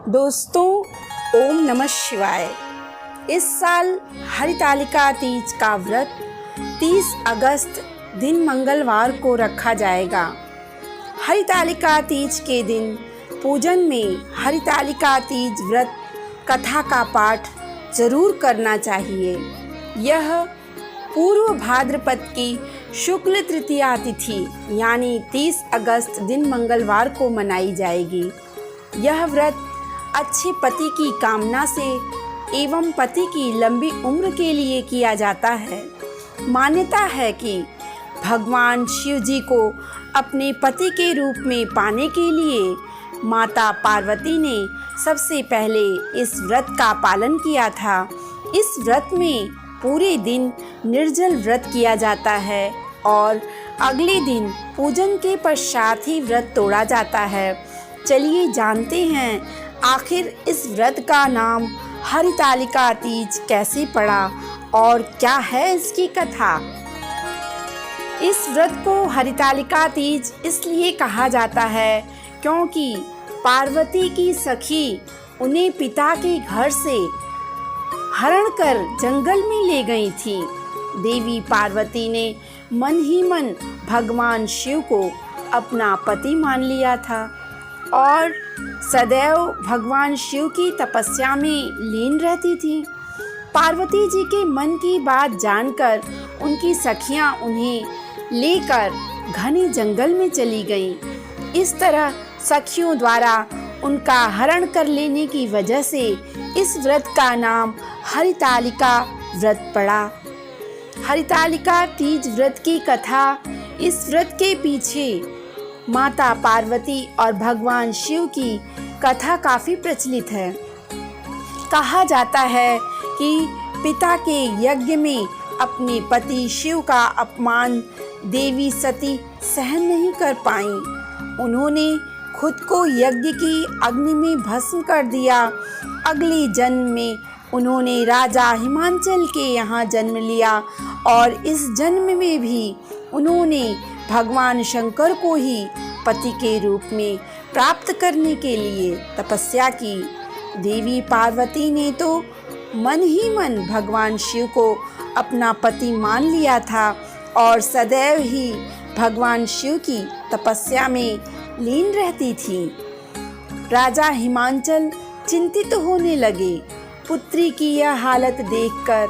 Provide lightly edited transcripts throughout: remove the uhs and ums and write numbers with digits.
दोस्तों, ओम नमः शिवाय। इस साल हरितालिका तीज का व्रत 30 अगस्त दिन मंगलवार को रखा जाएगा। हरितालिका तीज के दिन पूजन में हरितालिका तीज व्रत कथा का पाठ जरूर करना चाहिए। यह पूर्व भाद्रपद की शुक्ल तृतीया तिथि यानी 30 अगस्त दिन मंगलवार को मनाई जाएगी। यह व्रत अच्छे पति की कामना से एवं पति की लंबी उम्र के लिए किया जाता है। मान्यता है कि भगवान शिव जी को अपने पति के रूप में पाने के लिए माता पार्वती ने सबसे पहले इस व्रत का पालन किया था। इस व्रत में पूरे दिन निर्जल व्रत किया जाता है और अगले दिन पूजन के पश्चात ही व्रत तोड़ा जाता है। चलिए जानते हैं आखिर इस व्रत का नाम हरितालिका तीज कैसे पड़ा और क्या है इसकी कथा। इस व्रत को हरितालिका तीज इसलिए कहा जाता है क्योंकि पार्वती की सखी उन्हें पिता के घर से हरण कर जंगल में ले गई थी। देवी पार्वती ने मन ही मन भगवान शिव को अपना पति मान लिया था और सदैव भगवान शिव की तपस्या में लीन रहती थी। पार्वती जी के मन की बात जानकर उनकी सखियां उन्हें लेकर घने जंगल में चली गईं। इस तरह सखियों द्वारा उनका हरण कर लेने की वजह से इस व्रत का नाम हरितालिका व्रत पड़ा। हरितालिका तीज व्रत की कथा। इस व्रत के पीछे माता पार्वती और भगवान शिव की कथा काफ़ी प्रचलित है। कहा जाता है कि पिता के यज्ञ में अपने पति शिव का अपमान देवी सती सहन नहीं कर पाईं। उन्होंने खुद को यज्ञ की अग्नि में भस्म कर दिया। अगले जन्म में उन्होंने राजा हिमांचल के यहाँ जन्म लिया और इस जन्म में भी उन्होंने भगवान शंकर को ही पति के रूप में प्राप्त करने के लिए तपस्या की। देवी पार्वती ने तो मन ही मन भगवान शिव को अपना पति मान लिया था और सदैव ही भगवान शिव की तपस्या में लीन रहती थी। राजा हिमांचल चिंतित होने लगे। पुत्री की यह हालत देखकर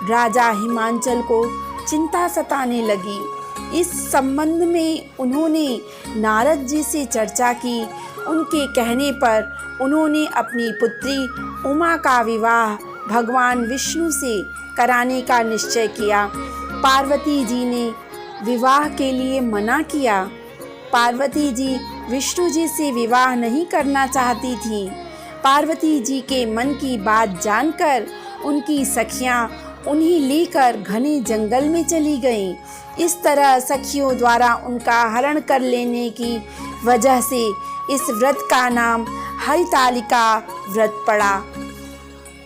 राजा हिमांचल को चिंता सताने लगी। इस संबंध में उन्होंने नारद जी से चर्चा की। उनके कहने पर उन्होंने अपनी पुत्री उमा का विवाह भगवान विष्णु से कराने का निश्चय किया। पार्वती जी ने विवाह के लिए मना किया। पार्वती जी विष्णु जी से विवाह नहीं करना चाहती थी। पार्वती जी के मन की बात जानकर उनकी सखियां उन्हें लेकर घने जंगल में चली गईं। इस तरह सखियों द्वारा उनका हरण कर लेने की वजह से इस व्रत का नाम हरितालिका व्रत पड़ा।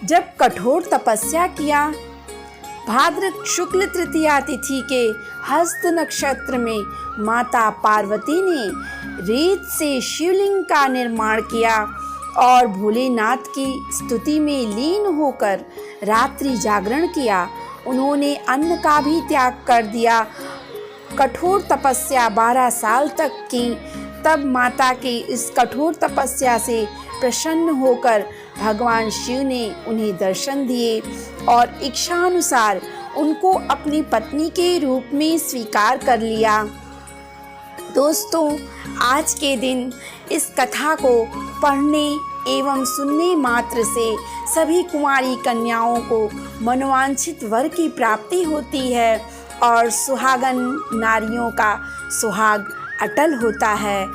जब कठोर तपस्या किया, भाद्र शुक्ल तृतीया तिथि के हस्त नक्षत्र में माता पार्वती ने रेत से शिवलिंग का निर्माण किया और भोलेनाथ की स्तुति में लीन होकर रात्रि जागरण किया। उन्होंने अन्न का भी त्याग कर दिया। कठोर तपस्या 12 साल तक की। तब माता के इस कठोर तपस्या से प्रसन्न होकर भगवान शिव ने उन्हें दर्शन दिए और इच्छानुसार उनको अपनी पत्नी के रूप में स्वीकार कर लिया। दोस्तों, आज के दिन इस कथा को पढ़ने एवं सुनने मात्र से सभी कुंवारी कन्याओं को मनोवांछित वर की प्राप्ति होती है और सुहागन नारियों का सुहाग अटल होता है।